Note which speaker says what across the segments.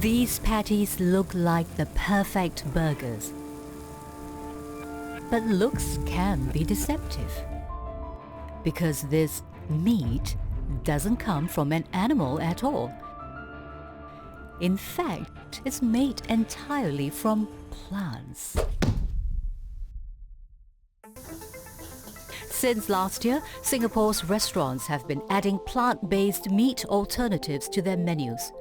Speaker 1: These patties look like the perfect burgers. But looks can be deceptive, because this meat doesn't come from an animal at all. In fact, it's made entirely from plants. Since last year, Singapore's restaurants have been adding plant-based meat alternatives to their menus.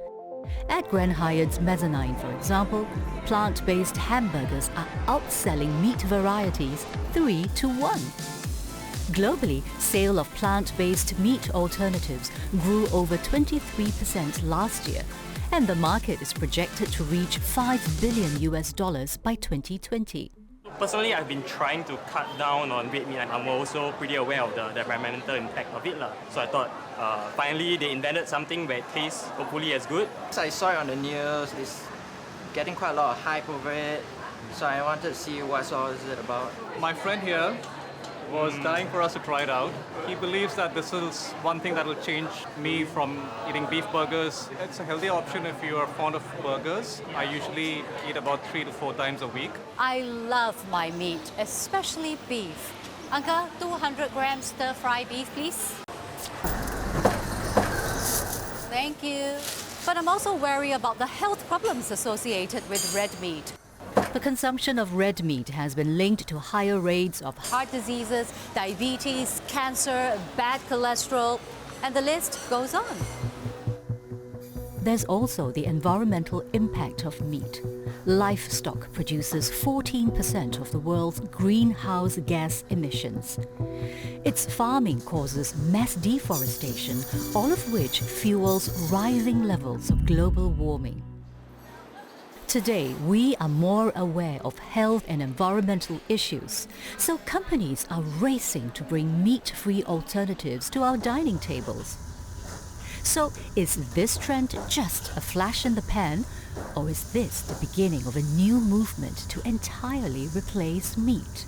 Speaker 1: At Grand Hyatt's Mezzanine, for example, plant-based hamburgers are outselling meat varieties 3 to 1. Globally, sale of plant-based meat alternatives grew over 23% last year, and the market is projected to reach $5 billion by 2020.
Speaker 2: Personally, I've been trying to cut down on red meat. I'm also pretty aware of the environmental impact of it. So I thought finally they invented something where it tastes hopefully as good.
Speaker 3: I saw it on the news, it's getting quite a lot of hype over it. So I wanted to see what all is it about.
Speaker 4: My friend here was dying for us to try it out. He believes that this is one thing that will change me from eating beef burgers. It's a healthy option if you are fond of burgers. I usually eat about 3 to 4 times a week.
Speaker 5: I love my meat, especially beef. Uncle, 200 grams stir-fry beef, please. Thank you. But I'm also wary about the health problems associated with red meat.
Speaker 1: The consumption of red meat has been linked to higher rates of
Speaker 5: Heart diseases, diabetes, cancer, bad cholesterol, and the list goes on.
Speaker 1: There's also the environmental impact of meat. Livestock produces 14% of the world's greenhouse gas emissions. Its farming causes mass deforestation, all of which fuels rising levels of global warming. Today, we are more aware of health and environmental issues, so companies are racing to bring meat-free alternatives to our dining tables. So, is this trend just a flash in the pan, or is this the beginning of a new movement to entirely replace meat?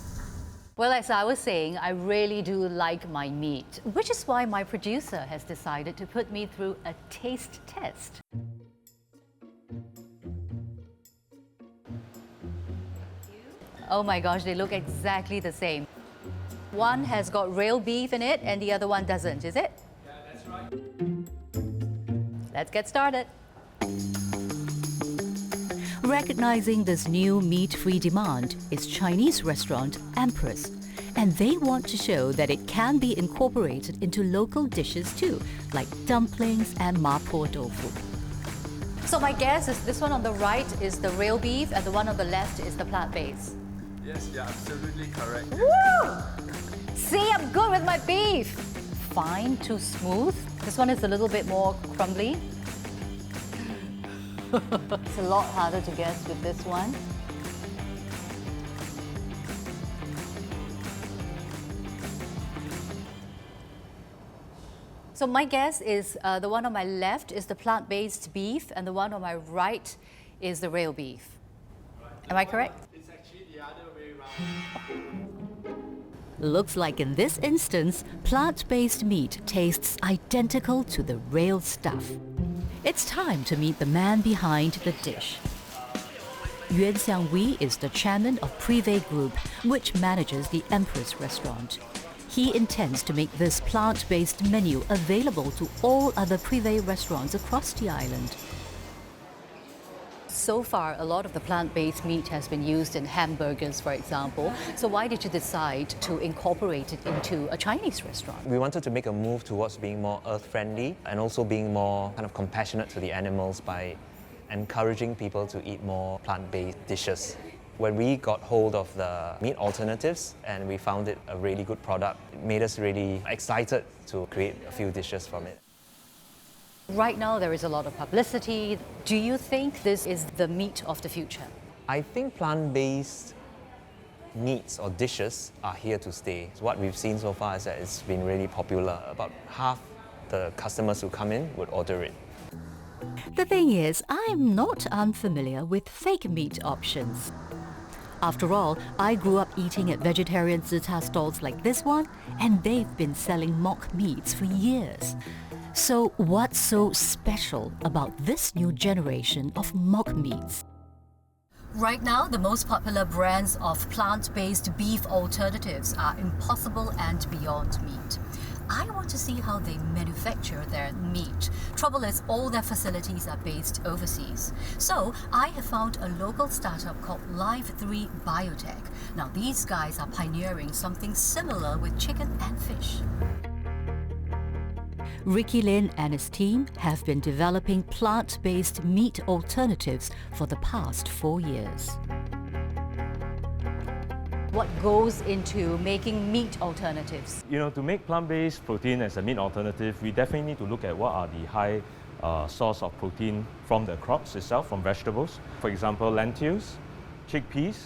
Speaker 5: Well, as I was saying, I really do like my meat, which is why my producer has decided to put me through a taste test. Oh my gosh, they look exactly the same. One has got real beef in it and the other one doesn't, is it?
Speaker 4: Yeah, that's right.
Speaker 5: Let's get started.
Speaker 1: Recognizing this new meat-free demand is Chinese restaurant Empress, and they want to show that it can be incorporated into local dishes too, like dumplings and mapo tofu.
Speaker 5: So my guess is this one on the right is the real beef and the one on the left is the plant-based.
Speaker 6: Yes, you're absolutely correct.
Speaker 5: Woo! See, I'm good with my beef. Fine to smooth. This one is a little bit more crumbly. It's a lot harder to guess with this one. So my guess is the one on my left is the plant-based beef and the one on my right is the real beef. Am I correct?
Speaker 6: It's actually the other way around.
Speaker 1: Looks like in this instance, plant-based meat tastes identical to the real stuff. It's time to meet the man behind the dish. Yuan Xiangwei is the chairman of Privé Group, which manages the Empress restaurant. He intends to make this plant-based menu available to all other Privé restaurants across the island.
Speaker 5: So far, a lot of the plant-based meat has been used in hamburgers, for example. So why did you decide to incorporate it into a Chinese restaurant?
Speaker 7: We wanted to make a move towards being more earth-friendly and also being more kind of compassionate to the animals by encouraging people to eat more plant-based dishes. When we got hold of the meat alternatives and we found it a really good product, it made us really excited to create a few dishes from it.
Speaker 5: Right now, there is a lot of publicity. Do you think this is the meat of the future?
Speaker 7: I think plant-based meats or dishes are here to stay. What we've seen so far is that it's been really popular. About half the customers who come in would order it.
Speaker 1: The thing is, I'm not unfamiliar with fake meat options. After all, I grew up eating at vegetarian zhi cha stalls like this one, and they've been selling mock meats for years. So what's so special about this new generation of mock meats? Right now, the most popular brands of plant-based beef alternatives are Impossible and Beyond Meat. I want to see how they manufacture their meat. Trouble is, all their facilities are based overseas. So I have found a local startup called Live3 Biotech. Now these guys are pioneering something similar with chicken and fish. Ricky Lin and his team have been developing plant-based meat alternatives for the past 4 years.
Speaker 5: What goes into making meat alternatives?
Speaker 8: You know, to make plant-based protein as a meat alternative, we definitely need to look at what are the high source of protein from the crops itself, from vegetables. For example, lentils, chickpeas,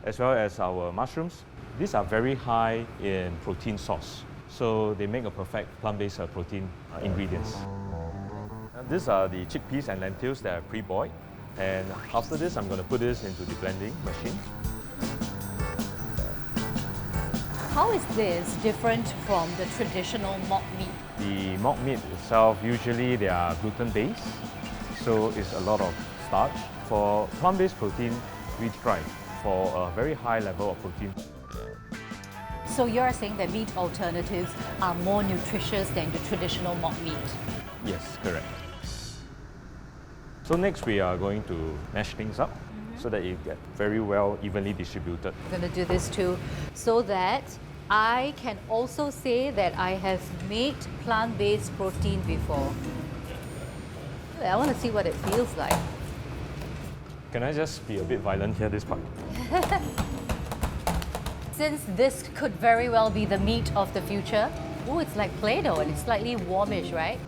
Speaker 8: as well as our mushrooms. These are very high in protein source, so they make a perfect plant-based protein ingredients. And these are the chickpeas and lentils that are pre-boiled. And after this, I'm going to put this into the blending machine.
Speaker 5: How is this different from the traditional mock meat?
Speaker 8: The mock meat itself, usually they are gluten-based, so it's a lot of starch. For plant-based protein, we strive for a very high level of protein.
Speaker 5: So you're saying that meat alternatives are more nutritious than the traditional mock meat?
Speaker 8: Yes, correct. So next we are going to mash things up so that it gets very well evenly distributed.
Speaker 5: I'm going to do this too, so that I can also say that I have made plant-based protein before. I want to see what it feels like.
Speaker 8: Can I just be a bit violent here, this part?
Speaker 5: Since this could very well be the meat of the future, oh, it's like Play-Doh and it's slightly warmish, right?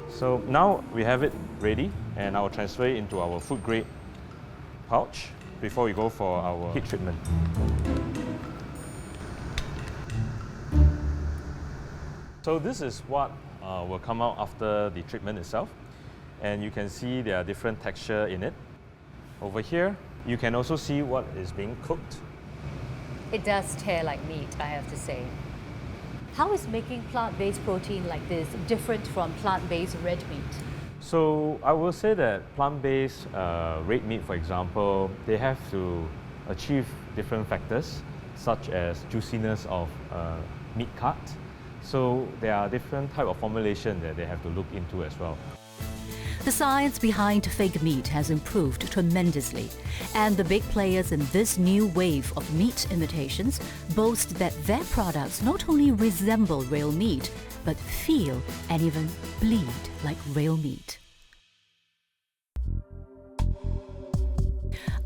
Speaker 8: So now we have it ready, and I'll transfer it into our food grade pouch before we go for our heat treatment. So this is what will come out after the treatment itself, and you can see there are different texture in it. Over here, you can also see what is being cooked.
Speaker 5: It does tear like meat, I have to say. How is making plant-based protein like this different from plant-based red meat?
Speaker 8: So I will say that plant-based red meat, for example, they have to achieve different factors, such as juiciness of meat cut. So there are different type of formulation that they have to look into as well.
Speaker 1: The science behind fake meat has improved tremendously, and the big players in this new wave of meat imitations boast that their products not only resemble real meat, but feel and even bleed like real meat.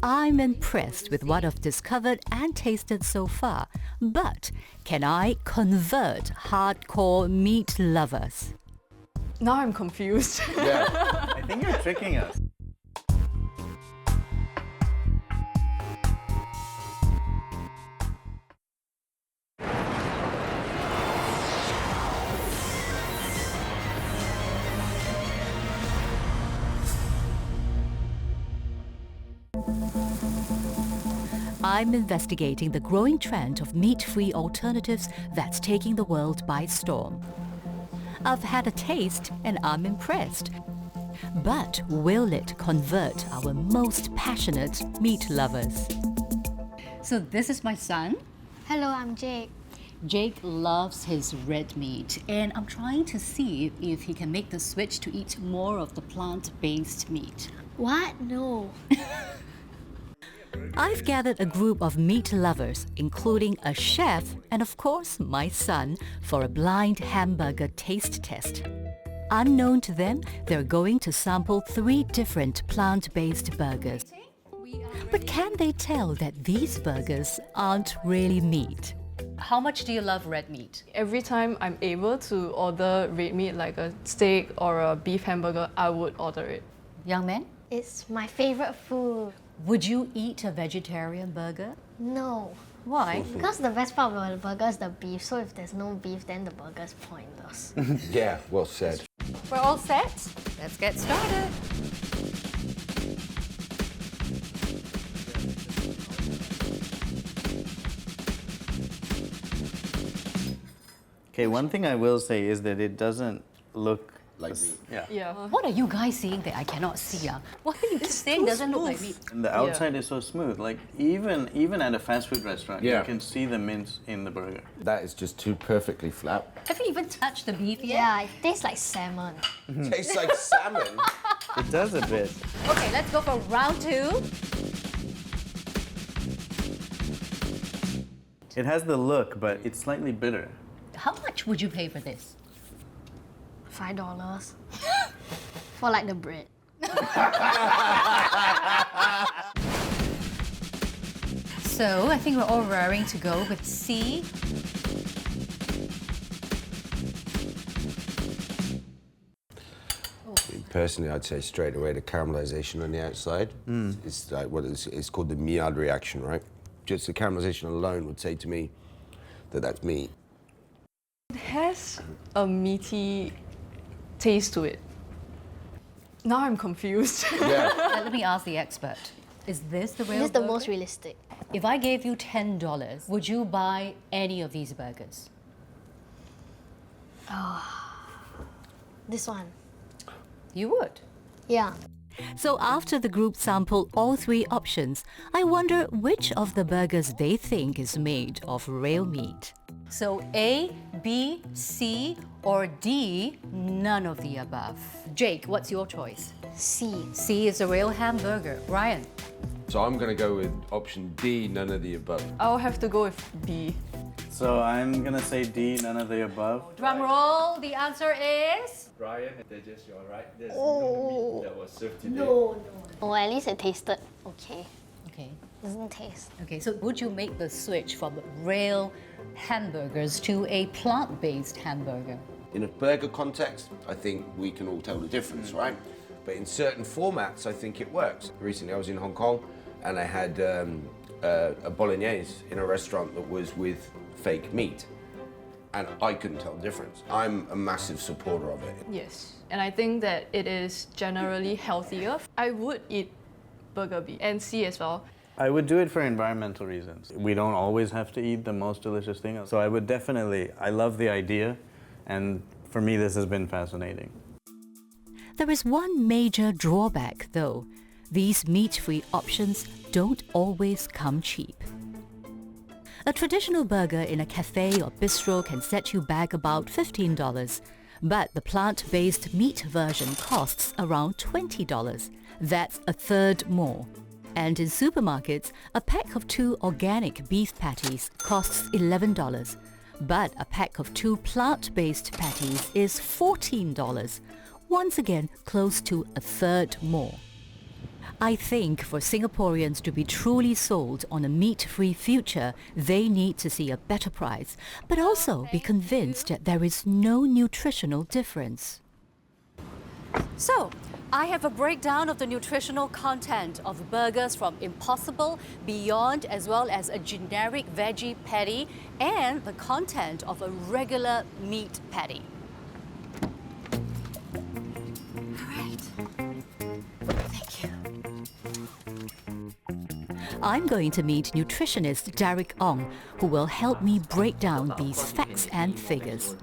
Speaker 1: I'm impressed with what I've discovered and tasted so far, but can I convert hardcore meat lovers?
Speaker 9: Now I'm confused.
Speaker 6: Yeah, I think you're tricking us.
Speaker 1: I'm investigating the growing trend of meat-free alternatives that's taking the world by storm. I've had a taste and I'm impressed. But will it convert our most passionate meat lovers? So this is my son.
Speaker 10: Hello, I'm Jake.
Speaker 1: Jake loves his red meat, and I'm trying to see if he can make the switch to eat more of the plant-based meat.
Speaker 10: What? No.
Speaker 1: I've gathered a group of meat lovers, including a chef and of course my son, for a blind hamburger taste test. Unknown to them, they're going to sample 3 different plant-based burgers. But can they tell that these burgers aren't really meat?
Speaker 5: How much do you love red meat?
Speaker 9: Every time I'm able to order red meat like a steak or a beef hamburger, I would order it.
Speaker 5: Young man,
Speaker 10: It's my favorite food.
Speaker 1: would you eat a vegetarian burger?
Speaker 10: No.
Speaker 5: why?
Speaker 10: Because the best part about the burger is the beef, so if there's no beef, then the burger's pointless.
Speaker 6: Yeah, well said.
Speaker 5: We're all set? Let's get started.
Speaker 11: Okay, one thing I will say is that it doesn't look
Speaker 6: Like meat.
Speaker 11: Yeah.
Speaker 1: What are you guys seeing that I cannot see? What are you saying doesn't look like meat?
Speaker 11: And the outside is so smooth. Like even at a fast food restaurant, you can see the mince in the burger.
Speaker 6: That is just too perfectly flat.
Speaker 1: Have you even touched the beef yet?
Speaker 10: Yeah, it tastes like salmon.
Speaker 6: Tastes like salmon.
Speaker 11: It does a bit.
Speaker 5: Okay, let's go for round 2.
Speaker 11: It has the look, but it's slightly bitter.
Speaker 1: How much would you pay for this?
Speaker 10: $5 for like the bread.
Speaker 1: So I think we're all raring to go with C.
Speaker 6: Personally, I'd say straight away the caramelization on the outside. It's like what it's called the Maillard reaction, right? Just the caramelization alone would say to me that that's meat.
Speaker 9: It has a meaty taste to it. Now I'm confused.
Speaker 6: Yeah.
Speaker 1: Let me ask the expert. Is this the real
Speaker 10: This is the
Speaker 1: burger?
Speaker 10: most realistic.
Speaker 1: If I gave you $10, would you buy any of these burgers?
Speaker 10: This one.
Speaker 1: You would.
Speaker 10: Yeah.
Speaker 1: So after the group sampled all 3 options, I wonder which of the burgers they think is made of real meat. So A, B, C, or D, none of the above. Jake, what's your choice?
Speaker 10: C.
Speaker 1: C is a real hamburger. Ryan?
Speaker 6: So I'm going to go with option D, none of the above.
Speaker 9: I'll have to go with B.
Speaker 11: So I'm gonna say D, none of the above.
Speaker 5: Drum roll, the answer is...
Speaker 8: Ryan and Tejas, you're right. There's no meat that was served today.
Speaker 10: Oh, at least it tasted okay.
Speaker 1: Okay.
Speaker 10: Doesn't taste.
Speaker 1: Okay, so would you make the switch from real hamburgers to a plant-based hamburger?
Speaker 6: In a burger context, I think we can all tell the difference, right? But in certain formats, I think it works. Recently, I was in Hong Kong and I had a bolognese in a restaurant that was with fake meat. And I couldn't tell the difference. I'm a massive supporter of it.
Speaker 9: Yes. And I think that it is generally healthier. I would eat burger B and C as well.
Speaker 11: I would do it for environmental reasons. We don't always have to eat the most delicious thing. So I would definitely, I love the idea. And for me, this has been fascinating.
Speaker 1: There is one major drawback, though. These meat-free options don't always come cheap. A traditional burger in a cafe or bistro can set you back about $15, but the plant-based meat version costs around $20. That's a third more. And in supermarkets, a pack of 2 organic beef patties costs $11, but a pack of 2 plant-based patties is $14. Once again, close to a third more. I think for Singaporeans to be truly sold on a meat-free future, they need to see a better price, but also be convinced that there is no nutritional difference.
Speaker 5: So, I have a breakdown of the nutritional content of burgers from Impossible, Beyond, as well as a generic veggie patty and the content of a regular meat patty.
Speaker 1: I'm going to meet nutritionist Derek Ong, who will help me break down these facts and figures.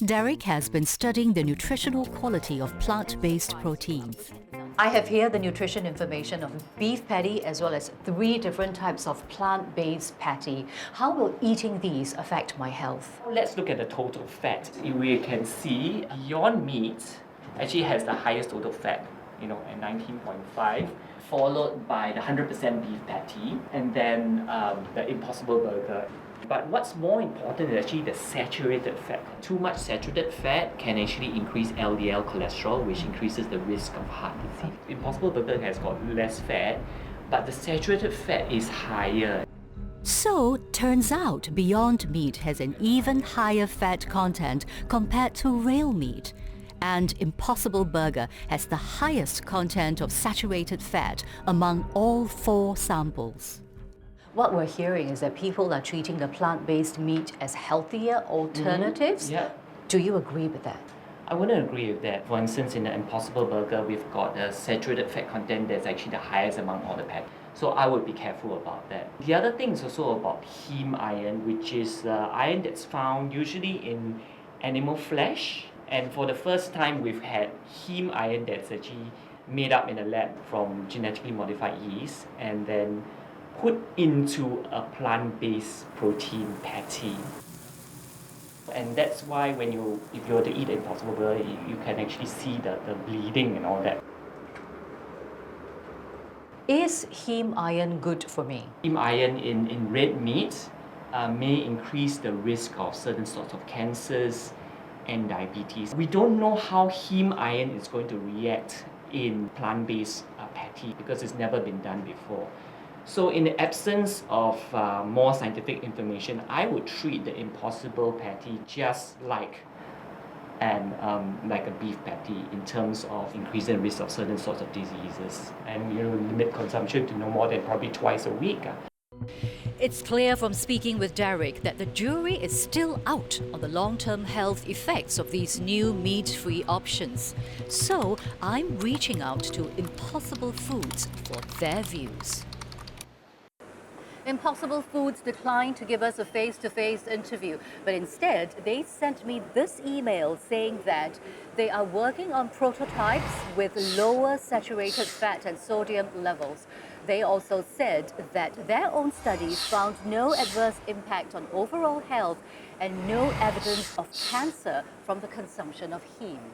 Speaker 1: Derek has been studying the nutritional quality of plant-based proteins.
Speaker 5: I have here the nutrition information of beef patty as well as 3 different types of plant-based patty. How will eating these affect my health?
Speaker 12: Let's look at the total fat. We can see Beyond Meat actually has the highest total fat, at 19.5, followed by the 100% beef patty, and then the Impossible Burger. But what's more important is actually the saturated fat. Too much saturated fat can actually increase LDL cholesterol, which increases the risk of heart disease. Impossible Burger has got less fat, but the saturated fat is higher.
Speaker 1: So, turns out Beyond Meat has an even higher fat content compared to real meat. And Impossible Burger has the highest content of saturated fat among all 4 samples.
Speaker 5: What we're hearing is that people are treating the plant-based meat as healthier alternatives.
Speaker 12: Yeah.
Speaker 5: Do you agree with that?
Speaker 12: I wouldn't agree with that. For instance, in the Impossible Burger, we've got a saturated fat content that's actually the highest among all the patties. So I would be careful about that. The other thing is also about heme iron, which is iron that's found usually in animal flesh. And for the first time, we've had heme iron that's actually made up in a lab from genetically modified yeast and then put into a plant-based protein patty. And that's why if you were to eat Impossible Burger, you can actually see the bleeding and all that.
Speaker 5: Is heme iron good for me?
Speaker 12: Heme iron in red meat may increase the risk of certain sorts of cancers and diabetes. We don't know how heme iron is going to react in plant-based patty because it's never been done before. So in the absence of more scientific information, I would treat the Impossible patty just like a beef patty in terms of increasing risk of certain sorts of diseases, and limit consumption to no more than probably twice a week.
Speaker 1: It's clear from speaking with Derek that the jury is still out on the long-term health effects of these new meat-free options. So I'm reaching out to Impossible Foods for their views.
Speaker 5: Impossible Foods declined to give us a face-to-face interview, but instead they sent me this email saying that they are working on prototypes with lower saturated fat and sodium levels. They also said that their own studies found no adverse impact on overall health and no evidence of cancer from the consumption of heme.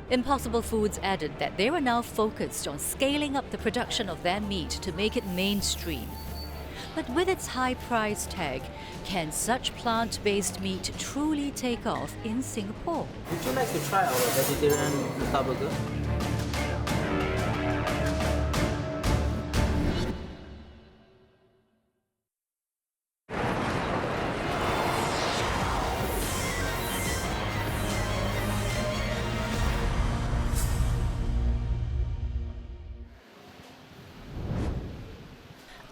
Speaker 1: Impossible Foods added that they are now focused on scaling up the production of their meat to make it mainstream. But with its high price tag, can such plant-based meat truly take off in Singapore?
Speaker 13: Would you like to try our vegetarian Muta burger?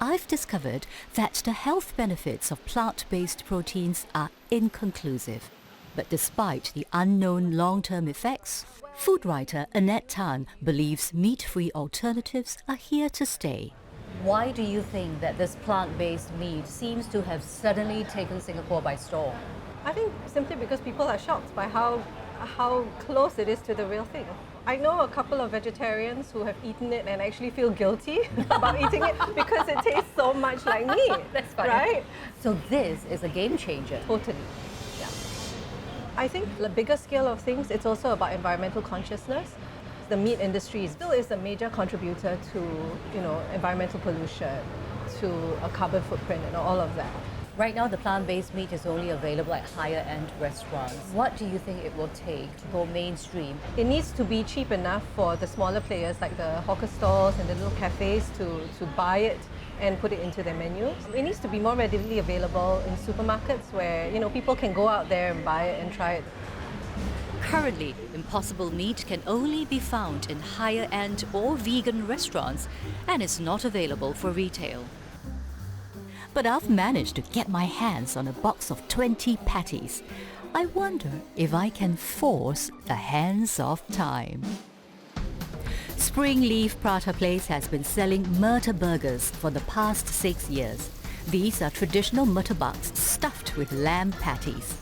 Speaker 1: I've discovered that the health benefits of plant-based proteins are inconclusive. But despite the unknown long-term effects, food writer Annette Tan believes meat-free alternatives are here to stay.
Speaker 5: Why do you think that this plant-based meat seems to have suddenly taken Singapore by storm?
Speaker 14: I think simply because people are shocked by how close it is to the real thing. I know a couple of vegetarians who have eaten it and actually feel guilty about eating it because it tastes so much like meat.
Speaker 5: That's funny.
Speaker 14: Right?
Speaker 5: So this is a game changer.
Speaker 14: Totally. Yeah. I think the bigger scale of things, it's also about environmental consciousness. The meat industry still is a major contributor to, environmental pollution, to a carbon footprint and all of that.
Speaker 5: Right now, the plant-based meat is only available at higher-end restaurants. What do you think it will take to go mainstream?
Speaker 14: It needs to be cheap enough for the smaller players like the hawker stalls and the little cafes to buy it and put it into their menus. It needs to be more readily available in supermarkets where people can go out there and buy it and try it.
Speaker 1: Currently, Impossible meat can only be found in higher-end or vegan restaurants and is not available for retail. But I've managed to get my hands on a box of 20 patties. I wonder if I can force the hands of time. Springleaf Prata Place has been selling murta burgers for the past 6 years. These are traditional murtabaks stuffed with lamb patties.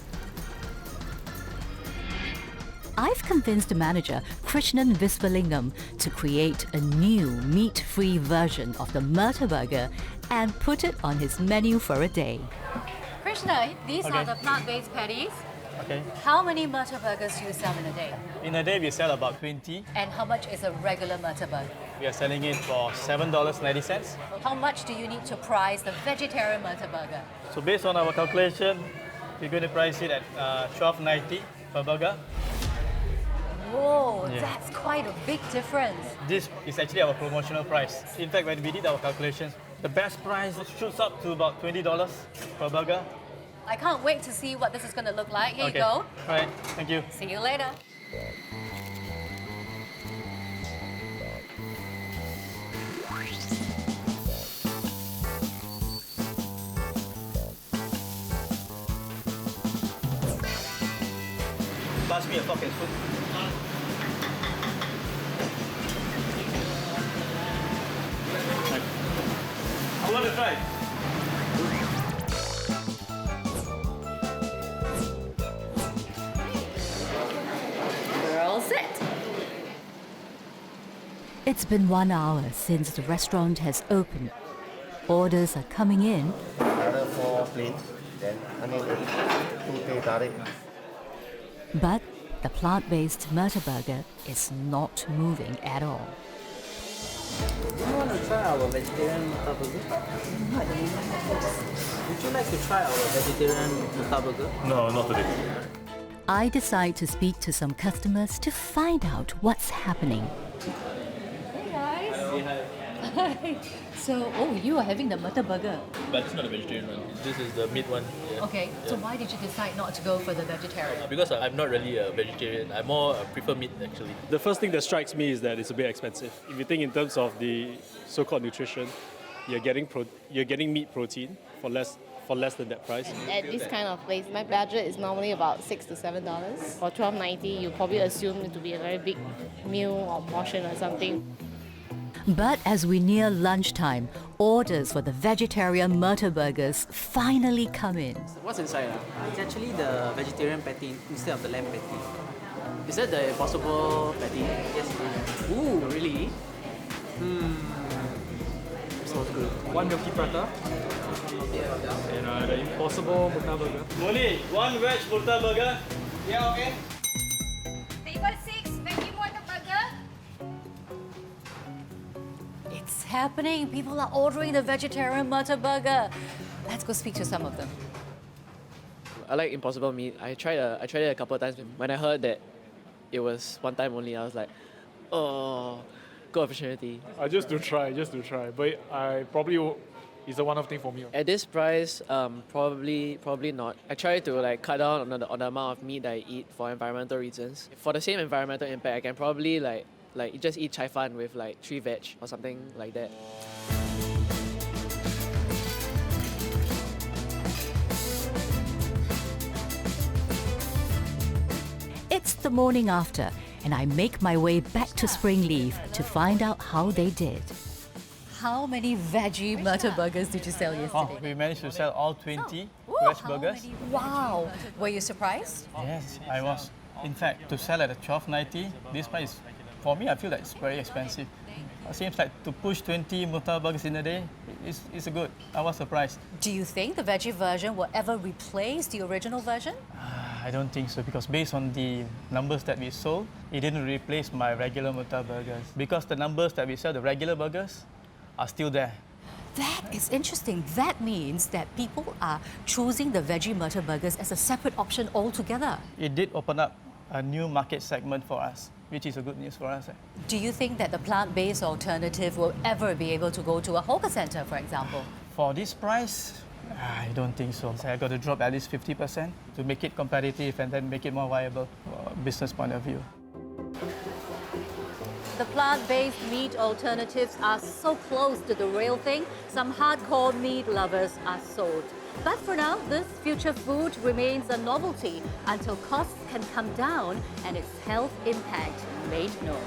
Speaker 1: I've convinced manager Krishnan Visvalingam to create a new meat-free version of the murta burger and put it on his menu for a day.
Speaker 5: Krishna, these are the plant-based patties.
Speaker 15: Okay.
Speaker 5: How many murta burgers do you sell in a day?
Speaker 15: In a day, we sell about 20.
Speaker 5: And how much is a regular murta burger?
Speaker 15: We are selling it for $7.90.
Speaker 5: How much do you need to price the vegetarian murta burger?
Speaker 15: So based on our calculation, we're going to price it at $12.90 per burger.
Speaker 5: Whoa,
Speaker 15: Yeah.
Speaker 5: that's quite a big difference.
Speaker 15: This is actually our promotional price. In fact, when we did our calculations, the best price shoots up to about $20 per burger.
Speaker 5: I can't wait to see what this is going to look like. Here
Speaker 15: Okay.
Speaker 5: you go.
Speaker 15: All right, thank you.
Speaker 5: See you later.
Speaker 15: Pass me a fork and spoon. That's right.
Speaker 5: We're all set.
Speaker 1: It's been 1 hour since the restaurant has opened. Orders are coming in.
Speaker 16: Order 4 plain, then onion ring, 2 teh tarik.
Speaker 1: But the plant-based Murta burger is not moving at all.
Speaker 13: Do you want to try our vegetarian Murta burger? Would you like to try our vegetarian Murta burger?
Speaker 15: No, not today.
Speaker 1: I decide to speak to some customers to find out what's happening.
Speaker 5: Hey guys. Hi. So, you are having the Murta burger.
Speaker 17: But it's not a vegetarian one. This is the meat one. Yeah.
Speaker 5: Okay, so why did you decide not to go for the vegetarian?
Speaker 17: Because I'm not really a vegetarian. I more prefer meat actually.
Speaker 18: The first thing that strikes me is that it's a bit expensive. If you think in terms of the so-called nutrition, you're getting meat protein for less than that price.
Speaker 19: At this kind of place, my budget is normally about $6 to $7. For $12.90, you probably assume it to be a very big meal or portion or something.
Speaker 1: But as we near lunchtime, orders for the vegetarian Murta burgers finally come in.
Speaker 13: What's inside? It's actually the vegetarian patty instead of the lamb patty. Is that the Impossible patty? Yes, it is. Ooh, really? Sounds good.
Speaker 15: One milky prata. And the Impossible Murta burger. Molly, one veg Murta burger. Yeah, okay.
Speaker 5: Table 6, veggie Murta burger. It's happening. People are ordering the vegetarian Murta burger. Let's go speak to some of them.
Speaker 20: I like Impossible meat. I tried it a couple of times. When I heard that it was one time only, I was like, oh, good opportunity.
Speaker 18: Just to try. But I probably it's a one-off thing for me.
Speaker 20: At this price, probably not. I try to cut down on the amount of meat that I eat for environmental reasons. For the same environmental impact, I can probably just eat chai fan with 3 veg or something like that.
Speaker 1: It's the morning after, and I make my way back to Springleaf to find out how they did.
Speaker 5: How many veggie Murta burgers did you sell yesterday?
Speaker 15: We managed to sell all 20 veg burgers.
Speaker 5: Wow. Were you surprised?
Speaker 15: Yes, I was. In fact, to sell at $12.90, this price, for me, I feel that it's very expensive. It seems like to push 20 Murta burgers in a day, it's good. I was surprised.
Speaker 5: Do you think the veggie version will ever replace the original version?
Speaker 15: I don't think so, because based on the numbers that we sold, it didn't replace my regular Murta burgers. Because the numbers that we sell, the regular burgers, are still there.
Speaker 5: That is interesting. That means that people are choosing the veggie Murta burgers as a separate option altogether.
Speaker 15: It did open up a new market segment for us, which is a good news for us.
Speaker 5: Do you think that the plant-based alternative will ever be able to go to a hawker center, for example?
Speaker 15: For this price, I don't think so. I got to drop at least 50% to make it competitive and then make it more viable from a business point of view.
Speaker 5: The plant-based meat alternatives are so close to the real thing, some hardcore meat lovers are sold. But for now, this future food remains a novelty until costs can come down and its health impact made known.